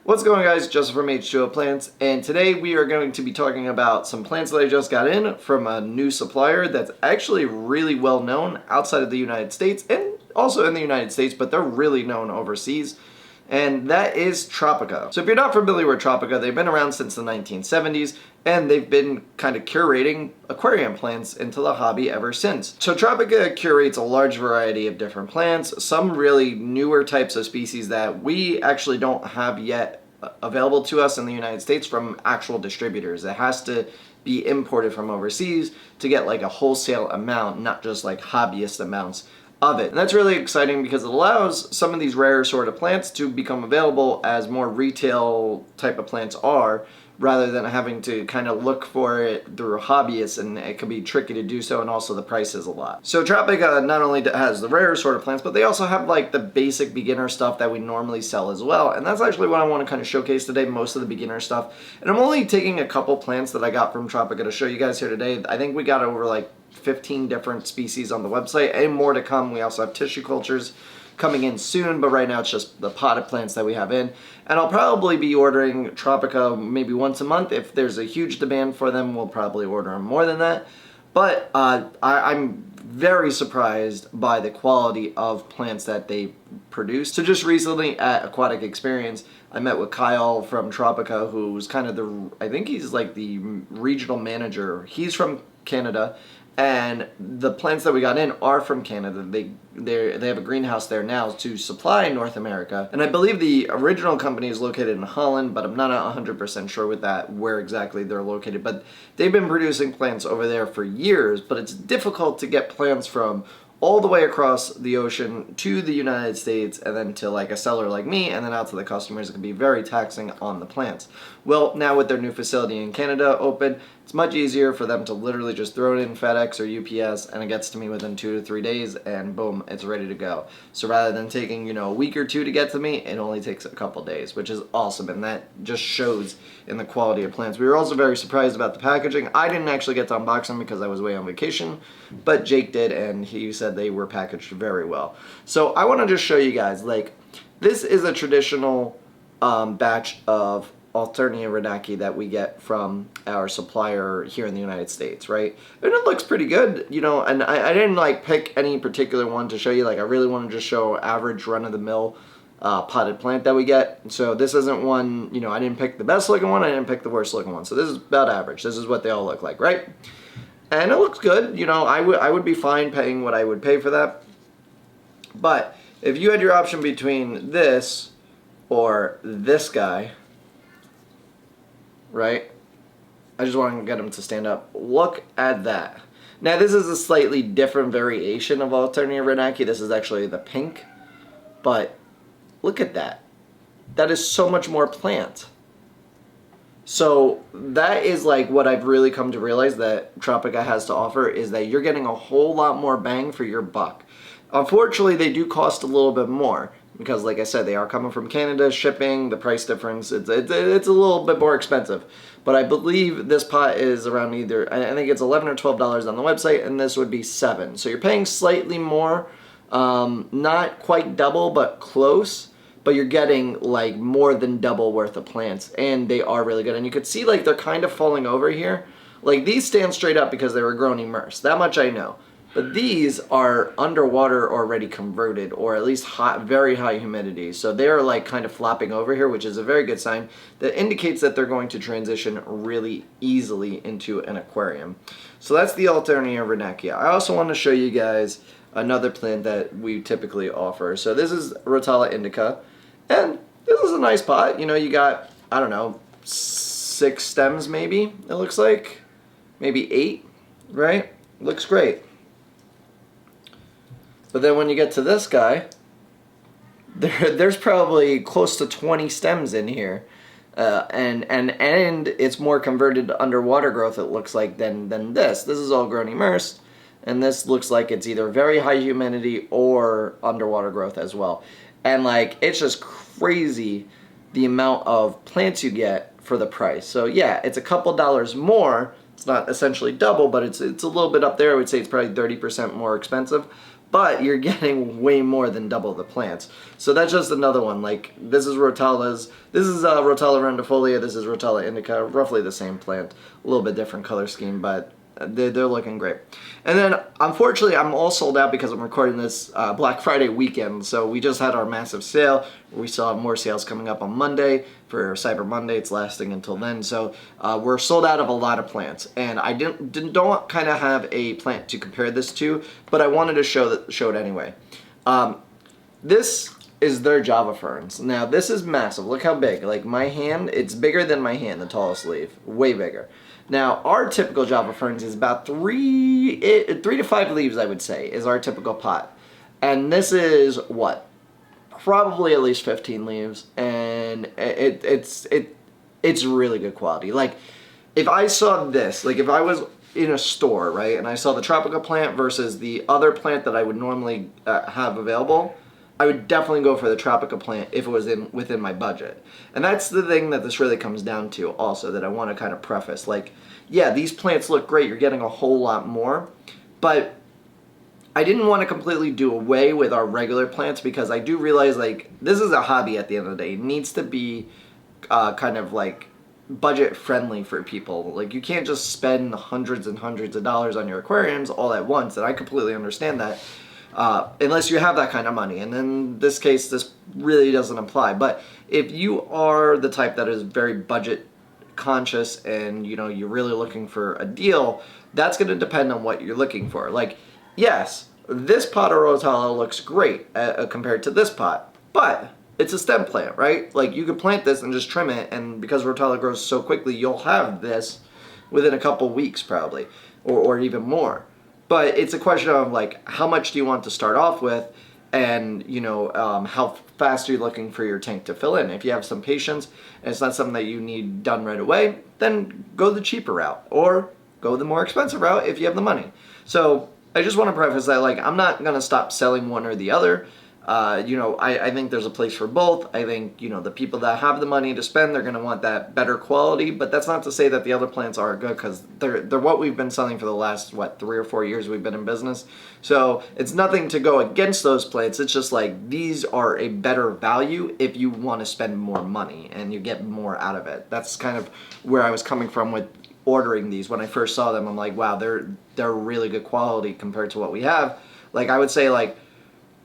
What's going on, guys? Justin from H2O Plants, and today we are going to be talking about some plants that I just got in from a new supplier that's actually really well known outside of the United States and also in the United States, but they're really known overseas, and that is Tropica. So if you're not familiar with Tropica, they've been around since the 1970s, and they've been kind of curating aquarium plants into the hobby ever since. So Tropica curates a large variety of different plants, some really newer types of species that we actually don't have yet available to us in the United States from actual distributors. It has to be imported from overseas to get like a wholesale amount, not just like hobbyist amounts of it. And that's really exciting because it allows some of these rare sort of plants to become available as more retail type of plants are, rather than having to kind of look for it through hobbyists, and it can be tricky to do so, and also the price is a lot. So Tropica not only has the rare sort of plants, but they also have like the basic beginner stuff that we normally sell as well, and that's actually what I want to kind of showcase today, most of the beginner stuff. And I'm only taking a couple plants that I got from Tropica to show you guys here today. I think we got over like 15 different species on the website, and more to come. We also have tissue cultures coming in soon, but right now it's just the potted plants that we have in. And I'll probably be ordering Tropica maybe once a month. If there's a huge demand for them, we'll probably order them more than that. But I'm very surprised by the quality of plants that they produce. So just recently at Aquatic Experience, I met with Kyle from Tropica, who's kind of I think he's like the regional manager. He's from Canada, and the plants that we got in are from Canada. They have a greenhouse there now to supply North America, and I believe the original company is located in Holland, but I'm not 100% sure with that where exactly they're located. But they've been producing plants over there for years, but it's difficult to get plants from all the way across the ocean to the United States, and then to like a seller like me, and then out to the customers. It can be very taxing on the plants. Well, now with their new facility in Canada open, it's much easier for them to literally just throw it in FedEx or UPS, and it gets to me within 2 to 3 days, and boom, it's ready to go. So rather than taking, a week or two to get to me, it only takes a couple days, which is awesome, and that just shows in the quality of plants. We were also very surprised about the packaging. I didn't actually get to unbox them because I was away on vacation, but Jake did, and he said they were packaged very well. So I want to just show you guys, like, this is a traditional batch of Alternia Renaki that we get from our supplier here in the United States, right? And it looks pretty good, and I didn't like pick any particular one to show you. Like, I really want to just show average run-of-the-mill potted plant that we get. So this isn't one, I didn't pick the best looking one, I didn't pick the worst looking one. So this is about average. This is what they all look like, right? And it looks good. I would be fine paying what I would pay for that. But if you had your option between this or this guy, right? I just want to get him to stand up. Look at that. Now this is a slightly different variation of Alternia Renaki. This is actually the pink, but look at that. That is so much more plant. So that is like what I've really come to realize that Tropica has to offer, is that you're getting a whole lot more bang for your buck. Unfortunately, they do cost a little bit more because, like I said, they are coming from Canada. Shipping, the price difference, it's a little bit more expensive. But I believe this pot is around either, I think it's $11 or $12 on the website, and this would be $7. So you're paying slightly more, not quite double, but close. But you're getting like more than double worth of plants, and they are really good. And you could see like they're kind of falling over here. Like these stand straight up because they were grown immersed. That much I know. But these are underwater already converted, or at least very high humidity. So they're like kind of flopping over here, which is a very good sign that indicates that they're going to transition really easily into an aquarium. So that's the Alternia Renaki. I also want to show you guys another plant that we typically offer. So this is Rotala Indica, and this is a nice pot. You got, I don't know, 6 stems maybe, it looks like. Maybe 8, right? Looks great. But then when you get to this guy, there's probably close to 20 stems in here. And it's more converted to underwater growth, it looks like, than this. This is all grown immersed, and this looks like it's either very high humidity or underwater growth as well. And like, it's just crazy the amount of plants you get for the price. So yeah, it's a couple dollars more. It's not essentially double, but it's a little bit up there. I would say it's probably 30% more expensive. but you're getting way more than double the plants. So that's just another one. Like, this is Rotala rendifolia, this is Rotala Indica, roughly the same plant, a little bit different color scheme, but they're looking great. And then, unfortunately, I'm all sold out because I'm recording this Black Friday weekend. So we just had our massive sale. We still have more sales coming up on Monday for Cyber Monday. It's lasting until then. So we're sold out of a lot of plants. And I don't kind of have a plant to compare this to, but I wanted to show it anyway. This is their Java Ferns. Now, this is massive. Look how big. Like, my hand, it's bigger than my hand, the tallest leaf. Way bigger. Now, our typical Java Ferns is about 3 to 5 leaves, I would say, is our typical pot. And this is, what? Probably at least 15 leaves. And it's really good quality. Like, if I saw this, like if I was in a store, right, and I saw the Tropica plant versus the other plant that I would normally have available, I would definitely go for the Tropica plant if it was within my budget. And that's the thing that this really comes down to also, that I want to kind of preface. Like, yeah, these plants look great. You're getting a whole lot more. But I didn't want to completely do away with our regular plants because I do realize, like, this is a hobby at the end of the day. It needs to be kind of, like, budget friendly for people. Like, you can't just spend hundreds and hundreds of dollars on your aquariums all at once. And I completely understand that. Unless you have that kind of money. And in this case, this really doesn't apply. But if you are the type that is very budget conscious and, you know, you're really looking for a deal, that's going to depend on what you're looking for. Like, yes, this pot of Rotala looks great compared to this pot, but it's a stem plant, right? Like, you could plant this and just trim it, and because Rotala grows so quickly, you'll have this within a couple weeks probably, or even more. But it's a question of, like, how much do you want to start off with, and, you know, how fast are you looking for your tank to fill in? If you have some patience and it's not something that you need done right away, then go the cheaper route, or go the more expensive route if you have the money. So I just want to preface that, like, I'm not going to stop selling one or the other. You know, I think there's a place for both. I think, you know, the people that have the money to spend, they're going to want that better quality, but that's not to say that the other plants aren't good, because they're what we've been selling for the last, 3 or 4 years we've been in business. So it's nothing to go against those plants. It's just like, these are a better value if you want to spend more money and you get more out of it. That's kind of where I was coming from with ordering these. When I first saw them, I'm like, wow, they're really good quality compared to what we have. Like, I would say, like,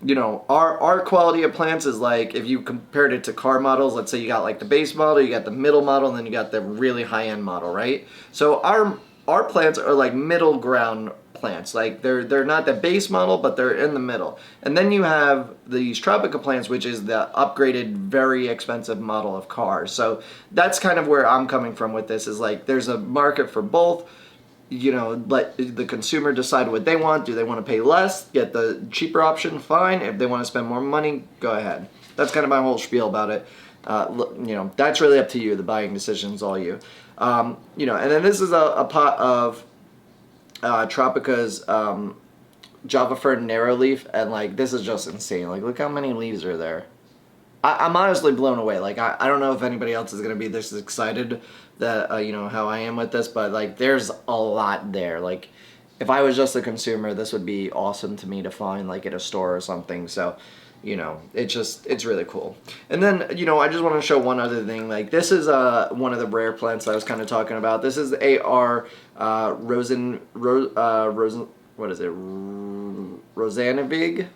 you know, our quality of plants is like, if you compared it to car models, let's say you got like the base model, you got the middle model, and then you got the really high-end model, right? So our plants are like middle ground plants. Like, they're not the base model, but they're in the middle. And then you have these Tropica plants, which is the upgraded, very expensive model of cars. So that's kind of where I'm coming from with this, is like, there's a market for both. You know, let the consumer decide what they want. Do they want to pay less, get the cheaper option? Fine. If they want to spend more money, go ahead. That's kind of my whole spiel about it. You know, that's really up to you. The buying decision's all you. You know, and then this is a pot of Tropica's Java Fern narrow leaf, and like, this is just insane. Like, look how many leaves are there. I'm honestly blown away. Like, I don't know if anybody else is going to be this excited that, you know, how I am with this, but like, there's a lot there. Like, if I was just a consumer, this would be awesome to me to find, like, at a store or something. So, you know, it's really cool. And then, you know, I just want to show one other thing. Like, this is one of the rare plants I was kind of talking about. This is A.R. Rosanavig.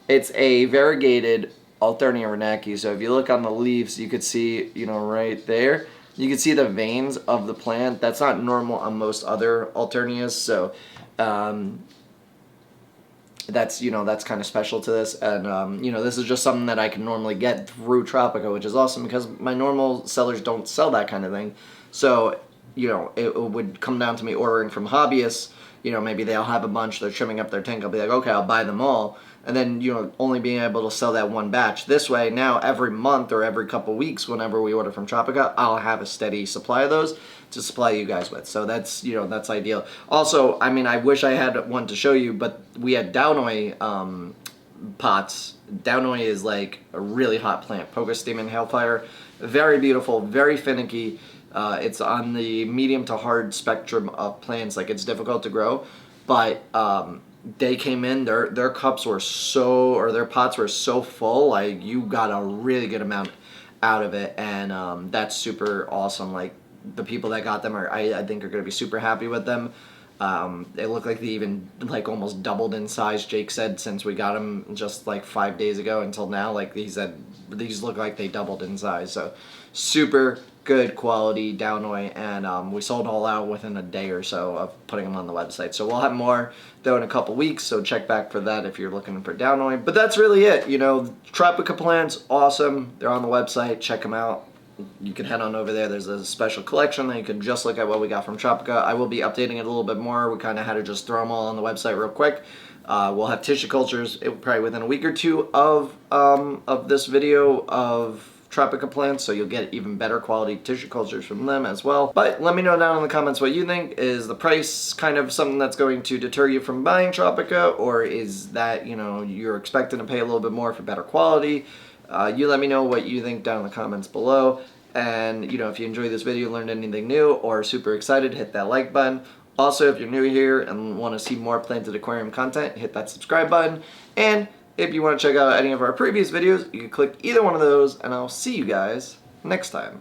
It's a variegated Alternia renacki. So if you look on the leaves, you could see, you know, right there, you can see the veins of the plant. That's not normal on most other Alternias. So that's, you know, that's kind of special to this. And, you know, this is just something that I can normally get through Tropica, which is awesome because my normal sellers don't sell that kind of thing. So, you know, it would come down to me ordering from hobbyists. You know, maybe they'll have a bunch, they're trimming up their tank. I'll be like, okay, I'll buy them all. And then, you know, only being able to sell that one batch. This way, now every month or every couple weeks, whenever we order from Tropica, I'll have a steady supply of those to supply you guys with. So that's, you know, that's ideal. Also, I mean, I wish I had one to show you, but we had Daunoi pots. Daunoi is like a really hot plant. Pogosteam and Hailfire. Very beautiful, very finicky. It's on the medium to hard spectrum of plants. Like, it's difficult to grow, but they came in, their cups were so, or their pots were so full, like you got a really good amount out of it, and that's super awesome. Like the people that got them I think are going to be super happy with them. They look like they even like almost doubled in size, Jake said, since we got them just like 5 days ago until now. Like he said, these look like they doubled in size. So super good quality Downoi, and we sold all out within a day or so of putting them on the website. So we'll have more though in a couple weeks, so check back for that if you're looking for Downoi. But that's really it. You know, Tropica plants, awesome. They're on the website. Check them out. You can head on over there. There's a special collection that you can just look at what we got from Tropica. I will be updating it a little bit more. We kind of had to just throw them all on the website real quick. We'll have tissue cultures probably within a week or two of this video of Tropica plants, so you'll get even better quality tissue cultures from them as well. But let me know down in the comments what you think. Is the price kind of something that's going to deter you from buying Tropica, or is that, you know, you're expecting to pay a little bit more for better quality? You let me know what you think down in the comments below. And, you know, if you enjoyed this video, learned anything new, or super excited, hit that like button. Also, if you're new here and want to see more planted aquarium content, hit that subscribe button. And if you want to check out any of our previous videos, you can click either one of those, and I'll see you guys next time.